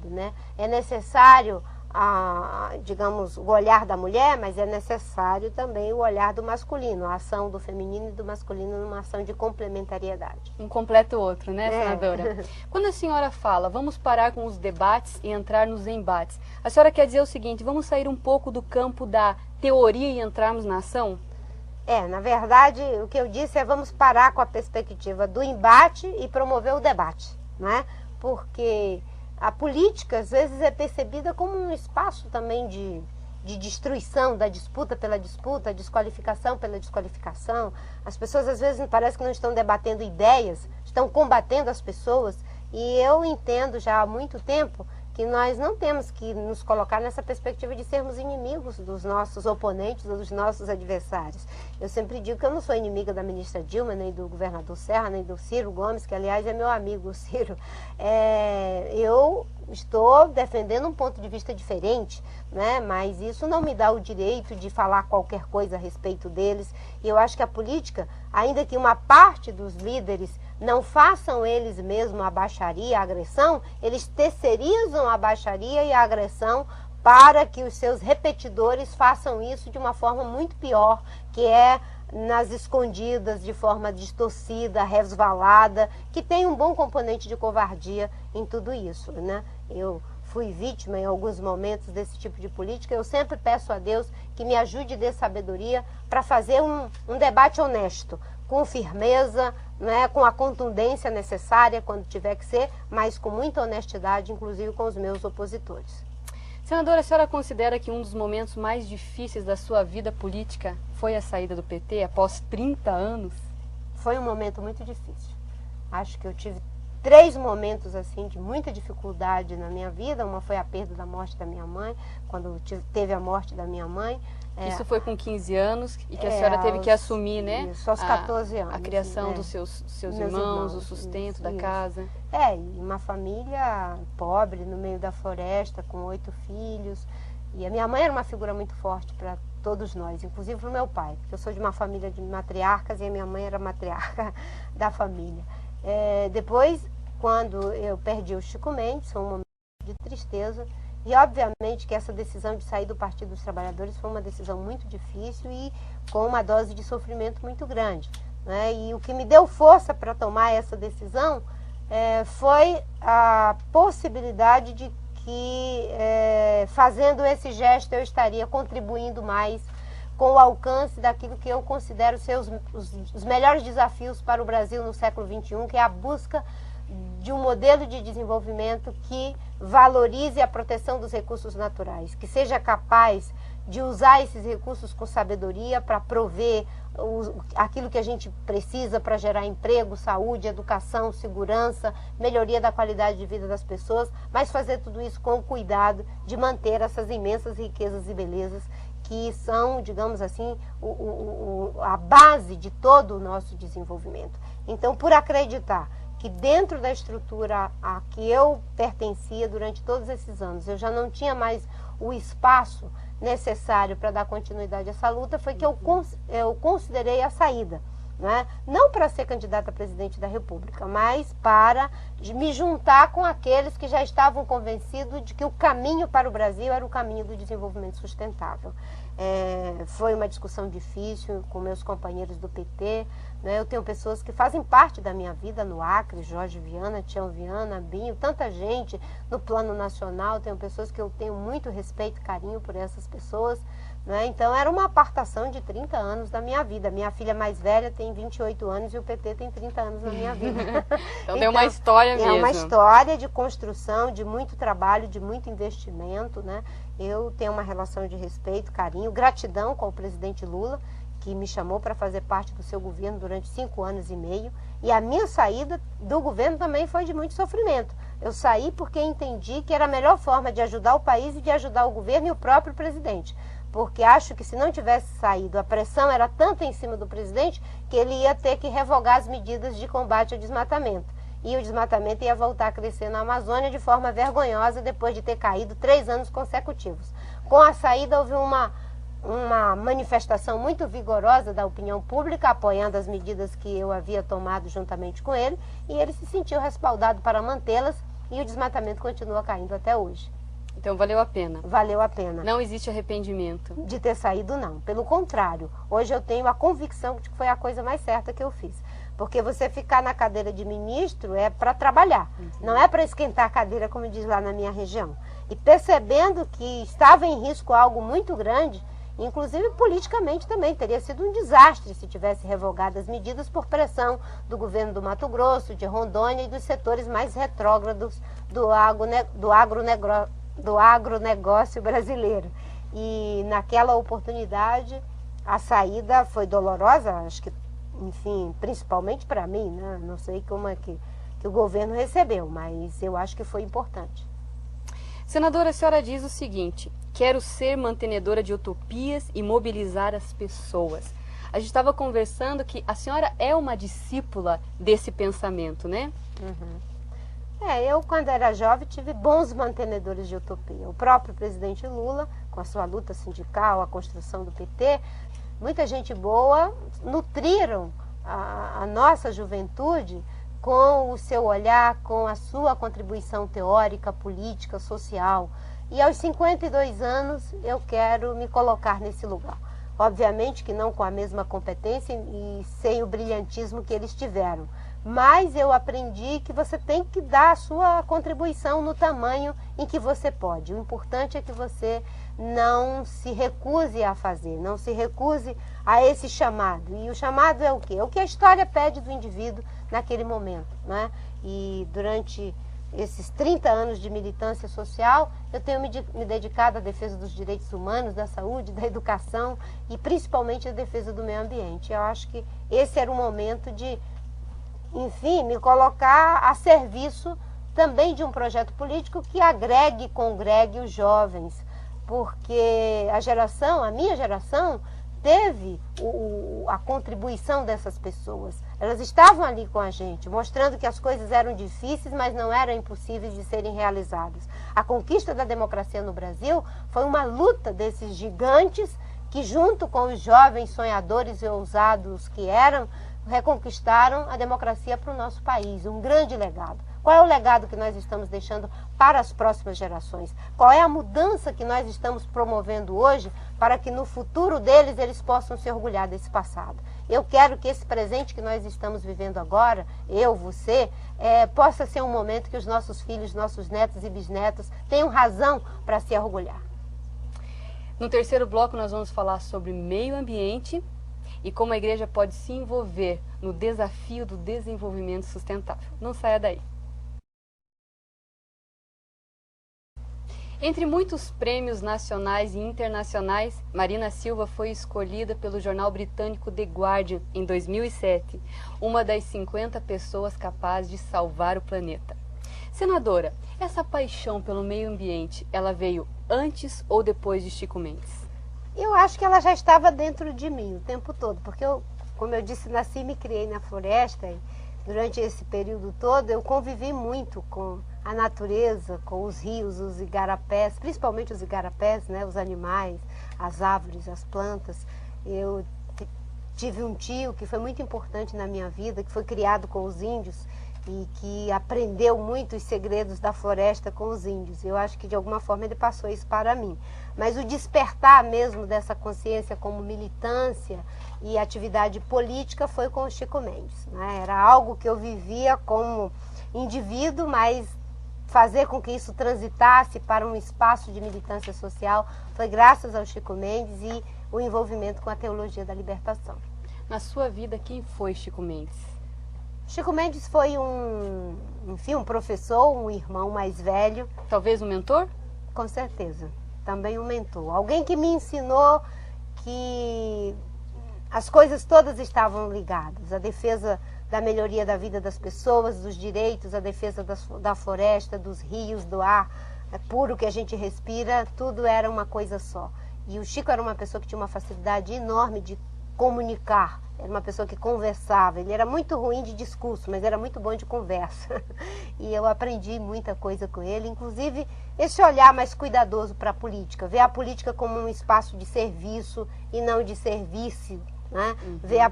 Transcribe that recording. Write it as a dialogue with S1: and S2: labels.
S1: né? É necessário, digamos, o olhar da mulher, mas é necessário também o olhar do masculino, a ação do feminino e do masculino numa ação de complementariedade.
S2: Um completa o outro, né, senadora? Quando a senhora fala, vamos parar com os debates e entrar nos embates, a senhora quer dizer o seguinte, vamos sair um pouco do campo da teoria e entrarmos na ação?
S1: Na verdade, o que eu disse é vamos parar com a perspectiva do embate e promover o debate, né? Porque a política, às vezes, é percebida como um espaço também de destruição, da disputa pela disputa, desqualificação pela desqualificação. As pessoas, às vezes, parece que não estão debatendo ideias, estão combatendo as pessoas. E eu entendo já há muito tempo que nós não temos que nos colocar nessa perspectiva de sermos inimigos dos nossos oponentes ou dos nossos adversários. Eu sempre digo que eu não sou inimiga da ministra Dilma, nem do governador Serra, nem do Ciro Gomes, que aliás é meu amigo, o Ciro. Eu estou defendendo um ponto de vista diferente, né? Mas isso não me dá o direito de falar qualquer coisa a respeito deles. E eu acho que a política, ainda que uma parte dos líderes não façam eles mesmos a baixaria, a agressão, eles terceirizam a baixaria e a agressão para que os seus repetidores façam isso de uma forma muito pior, que é nas escondidas, de forma distorcida, resvalada, que tem um bom componente de covardia em tudo isso, né? Eu fui vítima em alguns momentos desse tipo de política, eu sempre peço a Deus que me ajude e dê sabedoria para fazer um debate honesto, com firmeza, né, com a contundência necessária quando tiver que ser, mas com muita honestidade, inclusive com os meus opositores.
S2: Senadora, a senhora considera que um dos momentos mais difíceis da sua vida política foi a saída do PT após 30 anos?
S1: Foi um momento muito difícil. Acho que eu tive 3 momentos assim de muita dificuldade na minha vida. Uma foi a perda da morte da minha mãe, quando teve a morte da minha mãe.
S2: Isso foi com 15 anos e que a senhora teve que assumir, né?
S1: Isso, aos 14 anos.
S2: A criação dos seus irmãos, o sustento da casa.
S1: E uma família pobre, no meio da floresta, com 8 filhos. E a minha mãe era uma figura muito forte para todos nós, inclusive para o meu pai, porque eu sou de uma família de matriarcas e a minha mãe era matriarca da família. Depois, quando eu perdi o Chico Mendes, foi um momento de tristeza. E obviamente que essa decisão de sair do Partido dos Trabalhadores foi uma decisão muito difícil e com uma dose de sofrimento muito grande, né? E o que me deu força para tomar essa decisão foi a possibilidade de que fazendo esse gesto eu estaria contribuindo mais com o alcance daquilo que eu considero ser os melhores desafios para o Brasil no século XXI, que é a busca de um modelo de desenvolvimento que valorize a proteção dos recursos naturais, que seja capaz de usar esses recursos com sabedoria para prover aquilo que a gente precisa para gerar emprego, saúde, educação, segurança, melhoria da qualidade de vida das pessoas, mas fazer tudo isso com o cuidado de manter essas imensas riquezas e belezas que são, digamos assim, a base de todo o nosso desenvolvimento. Então, por acreditar que dentro da estrutura a que eu pertencia durante todos esses anos, eu já não tinha mais o espaço necessário para dar continuidade a essa luta, foi que eu considerei a saída, né? Não para ser candidata a presidente da República, mas para me juntar com aqueles que já estavam convencidos de que o caminho para o Brasil era o caminho do desenvolvimento sustentável. Foi uma discussão difícil com meus companheiros do PT, né? Eu tenho pessoas que fazem parte da minha vida no Acre, Jorge Viana, Tião Viana, Binho, tanta gente no plano nacional, tenho pessoas que eu tenho muito respeito e carinho por essas pessoas, né? Então era uma apartação de 30 anos da minha vida. Minha filha mais velha tem 28 anos e o PT tem 30 anos na minha vida.
S2: Então tem uma história mesmo.
S1: É uma história de construção, de muito trabalho, de muito investimento, né? Eu tenho uma relação de respeito, carinho, gratidão com o presidente Lula, que me chamou para fazer parte do seu governo durante 5 anos e meio. E a minha saída do governo também foi de muito sofrimento. Eu saí porque entendi que era a melhor forma de ajudar o país e de ajudar o governo e o próprio presidente. Porque acho que se não tivesse saído, a pressão era tanta em cima do presidente que ele ia ter que revogar as medidas de combate ao desmatamento. E o desmatamento ia voltar a crescer na Amazônia de forma vergonhosa depois de ter caído 3 anos consecutivos. Com a saída houve uma manifestação muito vigorosa da opinião pública, apoiando as medidas que eu havia tomado juntamente com ele, e ele se sentiu respaldado para mantê-las, e o desmatamento continua caindo até hoje.
S2: Então valeu a pena.
S1: Valeu a pena.
S2: Não existe arrependimento.
S1: De ter saído, não. Pelo contrário, hoje eu tenho a convicção de que foi a coisa mais certa que eu fiz. Porque você ficar na cadeira de ministro é para trabalhar, não é para esquentar a cadeira, como diz lá na minha região. E percebendo que estava em risco algo muito grande, inclusive politicamente também, teria sido um desastre se tivesse revogado as medidas por pressão do governo do Mato Grosso, de Rondônia e dos setores mais retrógrados do agronegócio brasileiro. E naquela oportunidade a saída foi dolorosa, acho que, enfim, principalmente para mim, né? Não sei como é que o governo recebeu, mas eu acho que foi importante.
S2: Senadora, a senhora diz o seguinte: quero ser mantenedora de utopias e mobilizar as pessoas. A gente estava conversando que a senhora é uma discípula desse pensamento, né?
S1: Eu, quando era jovem, tive bons mantenedores de utopia. O próprio presidente Lula, com a sua luta sindical, a construção do PT, muita gente boa nutriram a nossa juventude com o seu olhar, com a sua contribuição teórica, política, social. E aos 52 anos eu quero me colocar nesse lugar. Obviamente que não com a mesma competência e sem o brilhantismo que eles tiveram. Mas eu aprendi que você tem que dar a sua contribuição no tamanho em que você pode. O importante é que você não se recuse a fazer, não se recuse a esse chamado. E o chamado é o quê? É o que a história pede do indivíduo naquele momento, né? E durante esses 30 anos de militância social, eu tenho me dedicado à defesa dos direitos humanos, da saúde, da educação e principalmente à defesa do meio ambiente. Eu acho que esse era o momento de, enfim, me colocar a serviço também de um projeto político que agregue e congregue os jovens, porque a minha geração, teve a contribuição dessas pessoas. Elas estavam ali com a gente, mostrando que as coisas eram difíceis, mas não eram impossíveis de serem realizadas. A conquista da democracia no Brasil foi uma luta desses gigantes que, junto com os jovens sonhadores e ousados que eram, reconquistaram a democracia para o nosso país. Um grande legado. Qual é o legado que nós estamos deixando para as próximas gerações? Qual é a mudança que nós estamos promovendo hoje para que no futuro deles eles possam se orgulhar desse passado? Eu quero que esse presente que nós estamos vivendo agora, eu, você, possa ser um momento que os nossos filhos, nossos netos e bisnetos tenham razão para se orgulhar.
S2: No terceiro bloco nós vamos falar sobre meio ambiente e como a igreja pode se envolver no desafio do desenvolvimento sustentável. Não saia daí. Entre muitos prêmios nacionais e internacionais, Marina Silva foi escolhida pelo jornal britânico The Guardian em 2007, uma das 50 pessoas capazes de salvar o planeta. Senadora, essa paixão pelo meio ambiente, ela veio antes ou depois de Chico Mendes?
S1: Eu acho que ela já estava dentro de mim o tempo todo, porque eu, como eu disse, nasci e me criei na floresta e durante esse período todo eu convivi muito com a natureza, com os rios, os igarapés, principalmente os igarapés, né, os animais, as árvores, as plantas. Eu tive um tio que foi muito importante na minha vida, que foi criado com os índios e que aprendeu muito os segredos da floresta com os índios. Eu acho que de alguma forma ele passou isso para mim. Mas o despertar mesmo dessa consciência como militância e atividade política foi com o Chico Mendes, né? Era algo que eu vivia como indivíduo, mas fazer com que isso transitasse para um espaço de militância social foi graças ao Chico Mendes e o envolvimento com a teologia da libertação.
S2: Na sua vida, quem foi Chico Mendes?
S1: Chico Mendes foi um professor, um irmão mais velho.
S2: Talvez um mentor?
S1: Com certeza, também um mentor. Alguém que me ensinou que as coisas todas estavam ligadas. A defesa da melhoria da vida das pessoas, dos direitos, a defesa da floresta, dos rios, do ar puro que a gente respira, tudo era uma coisa só. E o Chico era uma pessoa que tinha uma facilidade enorme de comunicar, era uma pessoa que conversava. Ele era muito ruim de discurso, mas era muito bom de conversa. E eu aprendi muita coisa com ele, inclusive esse olhar mais cuidadoso para a política, ver a política como um espaço de serviço e não de serviço, né? Ver a